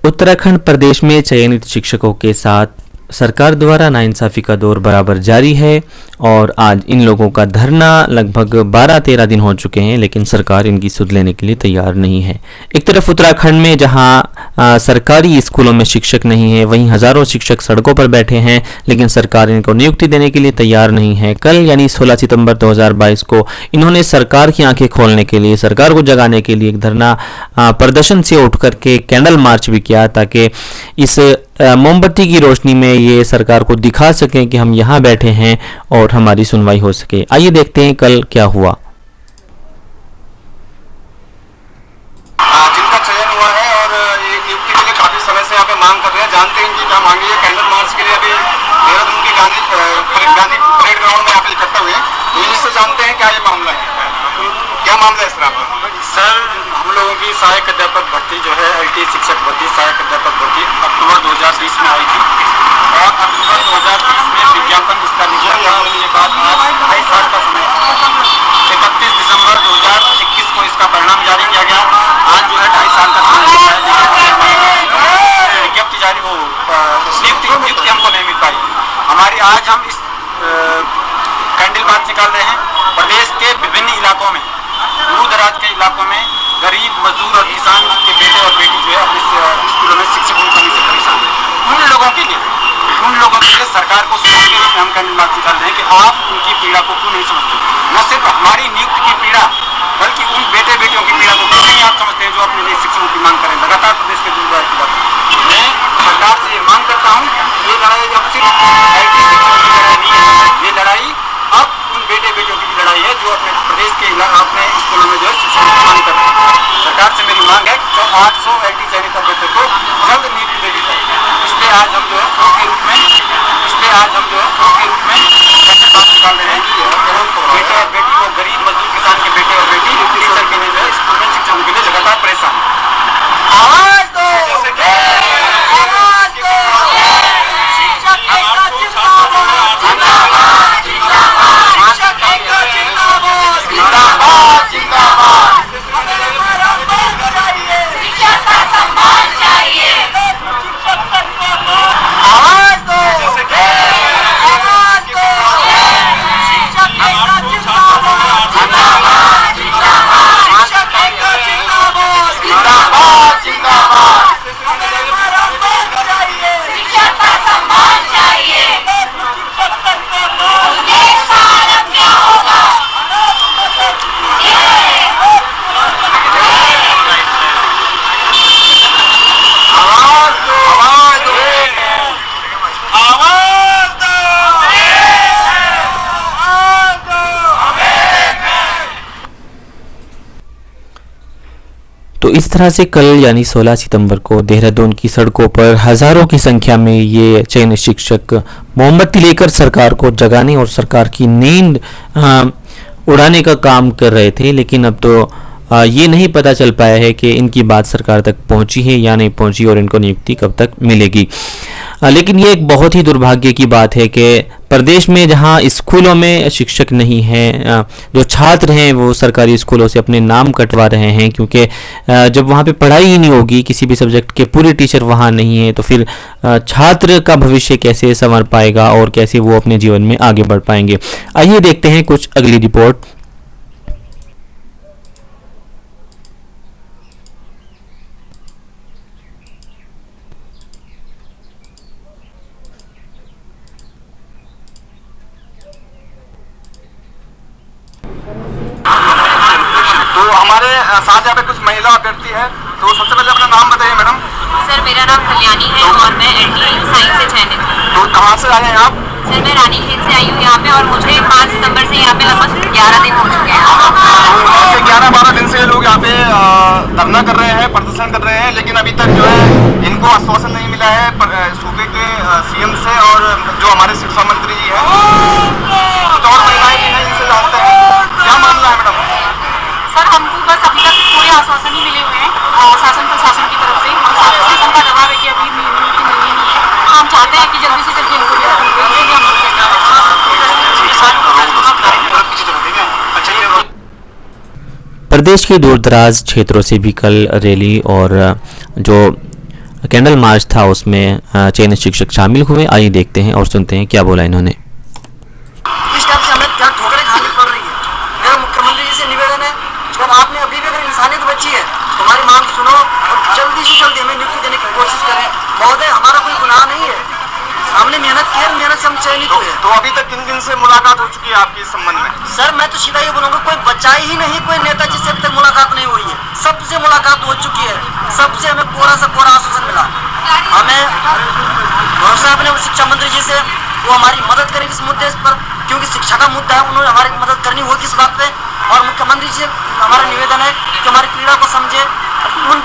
उत्तराखंड प्रदेश में चयनित शिक्षकों के साथ सरकार द्वारा नाइंसाफ़ी का दौर बराबर जारी है और आज इन लोगों का धरना लगभग 12-13 दिन हो चुके हैं, लेकिन सरकार इनकी सुध लेने के लिए तैयार नहीं है। एक तरफ उत्तराखंड में जहां सरकारी स्कूलों में शिक्षक नहीं है, वहीं हज़ारों शिक्षक सड़कों पर बैठे हैं, लेकिन सरकार इनको नियुक्ति देने के लिए तैयार नहीं है। कल यानी 16 सितंबर 2022 को इन्होंने सरकार की आंखें खोलने के लिए, सरकार को जगाने के लिए एक धरना प्रदर्शन से उठ करके कैंडल मार्च भी किया, ताकि इस मोमबत्ती की रोशनी में ये सरकार को दिखा सकें कि हम यहाँ बैठे हैं और हमारी सुनवाई हो सके। आइए देखते हैं कल क्या हुआ। जिनका चयन हुआ है और ये नियुक्ति के लिए काफी समय से यहाँ पे मांग कर रहे हैं, जानते हैं इनकी क्या मांग है। कैंडल मार्च के लिए अभी देहरादून के गांधी परेड ग्राउंड में यहाँ पे इकट्ठा हुए, तो इनसे जानते हैं क्या ये मामला है, क्या मामला है सर? सर, हम लोगों की सहायक अध्यापक भर्ती जो है LT शिक्षक भर्ती, सहायक अध्यापक भर्ती अक्टूबर 2020 में आई थी और अक्टूबर 2020 में विज्ञापन इसका निकला था। उसके बाद आज 2.5 साल का समय 31 दिसंबर 2021 को इसका परिणाम जारी किया गया। आज जो है 2.5 साल का समय विज्ञप्ति जारी हो नियुक्ति हमको नहीं मिल पाई हमारी। आज हम इस कैंडल मार्च निकाल रहे हैं। प्रदेश के विभिन्न इलाकों में, दूर दराज के इलाकों में गरीब मजदूर और किसान के बेटे और बेटी जो है अपने स्कूलों में शिक्षकों की कमी से परेशान है। उन लोगों के लिए सरकार को सोच के रूप में हम कैंडल मार्च निकाल रहे हैं कि आप उनकी पीड़ा को क्यों नहीं समझते। न सिर्फ हमारी नियुक्ति की पीड़ा, बल्कि उन बेटे बेटियों की पीड़ा को क्यों नहीं आप समझते हैं जो अपने लिए शिक्षकों की मांग करें। लगातार प्रदेश के दूर दराज की बात मैं सरकार से ये मांग करता हूँ, ये लड़ाई अब सिर्फ IT शिक्षकों की लड़ाई नहीं है, ये लड़ाई अब उन बेटे बेटियों की भी लड़ाई है जो अपने प्रदेश के अपने स्कूलों में जो है शिक्षा की मांग कर रहे हैं। सरकार से मेरी मांग है कि 800 LT चयनित अभ्यर्थियों को जल्द नियुक्ति दे दी जाए। इसलिए आज हम जो है शोक के रूप में कैंडल मार्च निकाल रहे हैं। बेटे और बेटी को, गरीब मजदूर किसान के बेटे और बेटी टीचर के लिए जो है स्कूल में शिक्षकों के लिए लगातार परेशान है। आवाज दो, तो इस तरह से कल यानी 16 सितंबर को देहरादून की सड़कों पर हज़ारों की संख्या में ये चयनित शिक्षक मोमबत्ती लेकर सरकार को जगाने और सरकार की नींद उड़ाने का काम कर रहे थे। लेकिन अब तो ये नहीं पता चल पाया है कि इनकी बात सरकार तक पहुंची है या नहीं पहुंची और इनको नियुक्ति कब तक मिलेगी। लेकिन ये एक बहुत ही दुर्भाग्य की बात है कि प्रदेश में जहां स्कूलों में शिक्षक नहीं हैं, जो छात्र हैं वो सरकारी स्कूलों से अपने नाम कटवा रहे हैं, क्योंकि जब वहां पे पढ़ाई ही नहीं होगी, किसी भी सब्जेक्ट के पूरे टीचर वहां नहीं है, तो फिर छात्र का भविष्य कैसे संवर पाएगा और कैसे वो अपने जीवन में आगे बढ़ पाएंगे। आइए देखते हैं कुछ अगली रिपोर्ट। तो हमारे साथ यहाँ पे कुछ महिला अभ्यर्थी है, तो सबसे पहले अपना नाम बताइए मैडम। सर, मेरा नाम कल्याणी है और मैं LT साइंस से चयनित हूँ। तो कहाँ से आए हैं आप? सर, मैं रानीखेत से आई हूँ यहाँ पे और मुझे 5 सितंबर से यहाँ पे लगभग 11 दिन हो चुके हैं। तो 11-12 दिन से ये लोग यहाँ पे धरना कर रहे हैं, प्रदर्शन कर रहे हैं, लेकिन अभी तक जो है इनको आश्वासन नहीं मिला है सूबे के CM से और जो हमारे शिक्षा मंत्री जी हैं, कुछ और महिलाएं भी हैं, इनसे जानते हैं क्या मामला है मैडम। सर, हमको बस अभी तक कोई आश्वासन नहीं मिले हुए हैं शासन प्रशासन की तरफ से। शासन का जवाब है कि अभी नियुक्ति मिली नहीं है। हम चाहते हैं कि जल्दी से जल्दी इनको प्रदेश के दूर दराज क्षेत्रों से भी कल रैली और जो कैंडल मार्च था, उसमें चयनित शिक्षक शामिल हुए। आइए देखते हैं और सुनते हैं क्या बोला इन्होंने। इस टाइप से हमें क्या ठोकरें खानी पड़ रही है। मेरा मुख्यमंत्री जी से निवेदन है, जब आपने अभी भी अगर इंसानियत बची है तो हमारी मांग सुनो और जल्दी से जल्दी हमें नियुक्ति देने की कोशिश करें। महोदय, हमारा कोई गुनाह नहीं है, हमने मेहनत की है, मेहनत से हम चयनित हुए। तो अभी तक किन दिन से मुलाकात हो चुकी है आपकी इस संबंध में? सर, मैं तो सीधा ये बोलूँगा, कोई बचा ही नहीं, कोई नेता जिससे अभी तक मुलाकात नहीं हुई है। सबसे मुलाकात हो चुकी है, सबसे हमें कोरा से कोरा आश्वासन मिला। हमें भरोसा अपने शिक्षा मंत्री जी से, वो हमारी मदद करेंगे इस मुद्दे पर, क्योंकि शिक्षा का मुद्दा है, उन्होंने हमारी मदद करनी होगी इस बात पे। और मुख्यमंत्री जी से हमारा निवेदन है कि हमारी पीड़ा को समझे, उन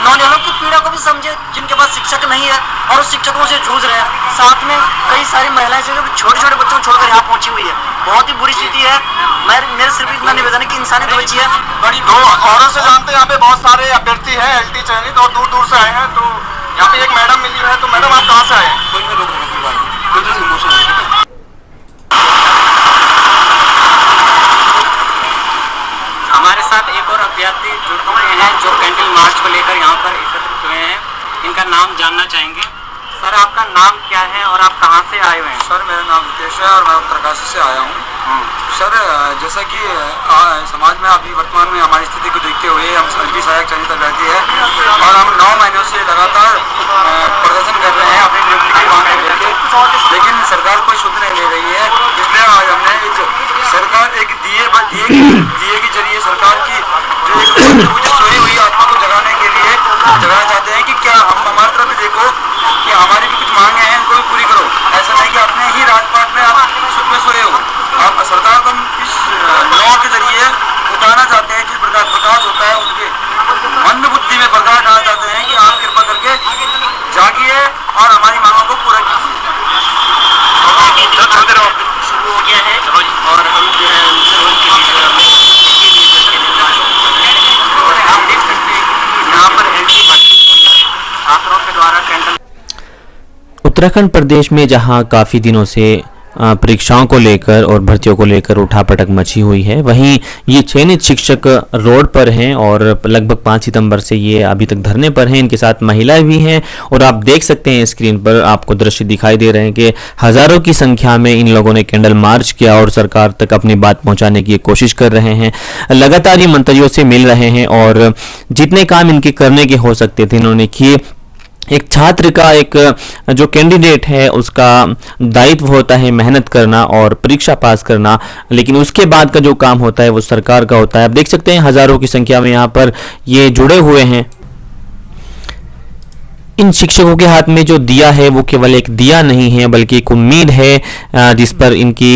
नौजवानों की पीड़ा को भी समझे जिनके पास शिक्षक नहीं है और उस शिक्षकों से जूझ रहे हैं। साथ में कई सारी महिलाएं जो छोटे छोटे बच्चों को छोड़कर यहाँ पहुंची हुई है, बहुत ही बुरी स्थिति है। मेरे सिर्फ इतना निवेदन है कि इंसानियत बची है। दो औरों से जानते हैं, यहाँ पे बहुत सारे अभ्यर्थी हैं LT चयनित और दूर दूर से आए हैं। तो यहाँ पे एक मैडम मिली है, तो मैडम आप कहाँ से आए हैं? हमारे साथ एक और अभ्यर्थी जुड़ रहे हैं जो कैंडल मार्च को लेकर यहाँ पर एकत्रित हुए हैं। इनका नाम जानना चाहेंगे। सर, आपका नाम क्या है और आप कहाँ से आए हुए हैं? सर, मेरा नाम रितेश है और मैं उत्तरकाशी से आया हूँ। सर, जैसा कि समाज में अभी वर्तमान में हमारी स्थिति को देखते हुए हम LT सहायक चयनित अभ्यर्थी है और हम 9 महीनों से लगातार प्रदर्शन कर रहे हैं अपनी नियुक्ति की मांग को लेकर, लेकिन सरकार कोई सुध नहीं ले रही है। इसलिए आज हमने सरकार एक दिए के जरिए सरकार की जो सोई हुई आत्मा को जगाना चाहते हैं कि क्या हम हमारी तरफ देखो कि हमारी भी कुछ मांगे हैं, इनको भी पूरी करो। ऐसा नहीं कि अपने ही राजपाट में आप सुख में सोए हो। आप सरकार को हम इस लॉ के जरिए उतारना चाहते हैं, जिस प्रकार प्रकाश होता है उनके मन बुद्धि में प्रकाश डालना चाहते हैं कि आप कृपा करके जागिए और हमारी मांगों को पूरा कीजिए। शुरू हो गया है और हम जो है हम देख सकते हैं कि यहाँ पर छात्रों के द्वारा कैंडल। उत्तराखंड प्रदेश में जहां काफ़ी दिनों से परीक्षाओं को लेकर और भर्तियों को लेकर उठापटक मची हुई है, वहीं ये चयनित शिक्षक रोड पर हैं और लगभग 5 सितंबर से ये अभी तक धरने पर हैं। इनके साथ महिलाएं भी हैं और आप देख सकते हैं स्क्रीन पर आपको दृश्य दिखाई दे रहे हैं कि हजारों की संख्या में इन लोगों ने कैंडल मार्च किया और सरकार तक अपनी बात पहुंचाने की कोशिश कर रहे हैं। लगातार ये मंत्रियों से मिल रहे हैं और जितने काम इनके करने के हो सकते थे इन्होंने किए। एक छात्र का, एक जो कैंडिडेट है, उसका दायित्व होता है मेहनत करना और परीक्षा पास करना, लेकिन उसके बाद का जो काम होता है वो सरकार का होता है। आप देख सकते हैं हजारों की संख्या में यहाँ पर ये जुड़े हुए हैं। इन शिक्षकों के हाथ में जो दिया है वो केवल एक दिया नहीं है बल्कि एक उम्मीद है जिस पर इनकी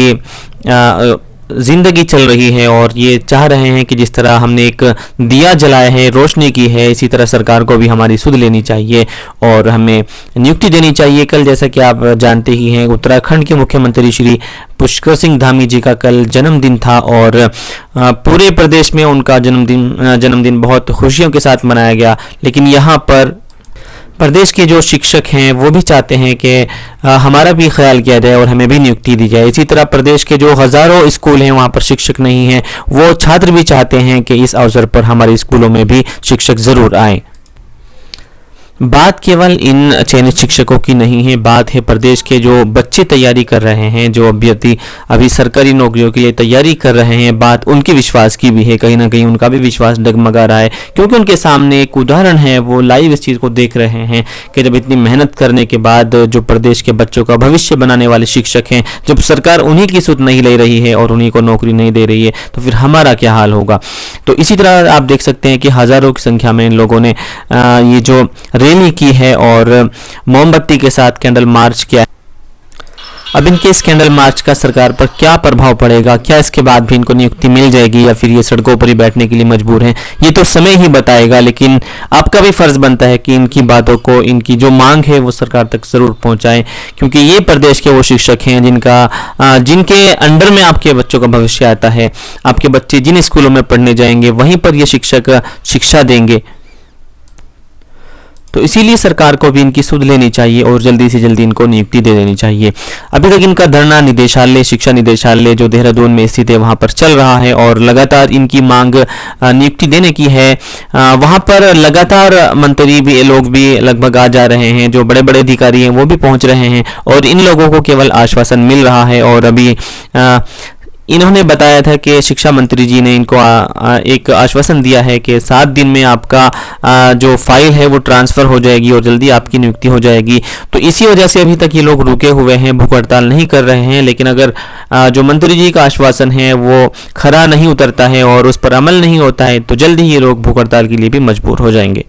जिंदगी चल रही है और ये चाह रहे हैं कि जिस तरह हमने एक दिया जलाया है, रोशनी की है, इसी तरह सरकार को भी हमारी सुध लेनी चाहिए और हमें नियुक्ति देनी चाहिए। कल जैसा कि आप जानते ही हैं, उत्तराखंड के मुख्यमंत्री श्री पुष्कर सिंह धामी जी का कल जन्मदिन था और पूरे प्रदेश में उनका जन्मदिन बहुत खुशियों के साथ मनाया गया। लेकिन यहाँ पर प्रदेश के जो शिक्षक हैं वो भी चाहते हैं कि हमारा भी ख्याल किया जाए और हमें भी नियुक्ति दी जाए। इसी तरह प्रदेश के जो हज़ारों स्कूल हैं वहाँ पर शिक्षक नहीं हैं, वो छात्र भी चाहते हैं कि इस अवसर पर हमारे स्कूलों में भी शिक्षक ज़रूर आएँ। बात केवल इन चयनित शिक्षकों की नहीं है, बात है प्रदेश के जो बच्चे तैयारी कर रहे हैं, जो अभ्यर्थी अभी सरकारी नौकरियों के लिए तैयारी कर रहे हैं। बात उनके विश्वास की भी है, कहीं ना कहीं उनका भी विश्वास डगमगा रहा है क्योंकि उनके सामने एक उदाहरण है। वो लाइव इस चीज़ को देख रहे हैं कि जब इतनी मेहनत करने के बाद जो प्रदेश के बच्चों का भविष्य बनाने वाले शिक्षक हैं, जब सरकार उन्हीं की सुध नहीं ले रही है और उन्हीं को नौकरी नहीं दे रही है, तो फिर हमारा क्या हाल होगा। तो इसी तरह आप देख सकते हैं कि हज़ारों की संख्या में इन लोगों ने ये जो रैली की है और मोमबत्ती के साथ कैंडल मार्च किया है। अब इनके इस कैंडल मार्च का सरकार पर क्या प्रभाव पड़ेगा, क्या इसके बाद भी इनको नियुक्ति मिल जाएगी या फिर ये सड़कों पर ही बैठने के लिए मजबूर हैं, ये तो समय ही बताएगा। लेकिन आपका भी फर्ज बनता है कि इनकी बातों को, इनकी जो मांग है वो सरकार तक जरूर पहुंचाएं, क्योंकि ये प्रदेश के वो शिक्षक हैं जिनके अंडर में आपके बच्चों का भविष्य आता है। आपके बच्चे जिन स्कूलों में पढ़ने जाएंगे वहीं पर ये शिक्षक शिक्षा देंगे। तो इसीलिए सरकार को भी इनकी सुध लेनी चाहिए और जल्दी से जल्दी इनको नियुक्ति दे देनी चाहिए। अभी तक इनका धरना निदेशालय, शिक्षा निदेशालय जो देहरादून में स्थित है वहां पर चल रहा है और लगातार इनकी मांग नियुक्ति देने की है। वहां पर लगातार मंत्री भी, लोग भी लगभग आ जा रहे हैं, जो बड़े बड़े अधिकारी हैं वो भी पहुंच रहे हैं और इन लोगों को केवल आश्वासन मिल रहा है। और अभी इन्होंने बताया था कि शिक्षा मंत्री जी ने इनको एक आश्वासन दिया है कि 7 दिन में आपका जो फाइल है वो ट्रांसफ़र हो जाएगी और जल्दी आपकी नियुक्ति हो जाएगी। तो इसी वजह से अभी तक ये लोग रुके हुए हैं, भूख हड़ताल नहीं कर रहे हैं। लेकिन अगर जो मंत्री जी का आश्वासन है वो खरा नहीं उतरता है और उस पर अमल नहीं होता है तो जल्दी ही ये लोग भूख हड़ताल के लिए भी मजबूर हो जाएंगे।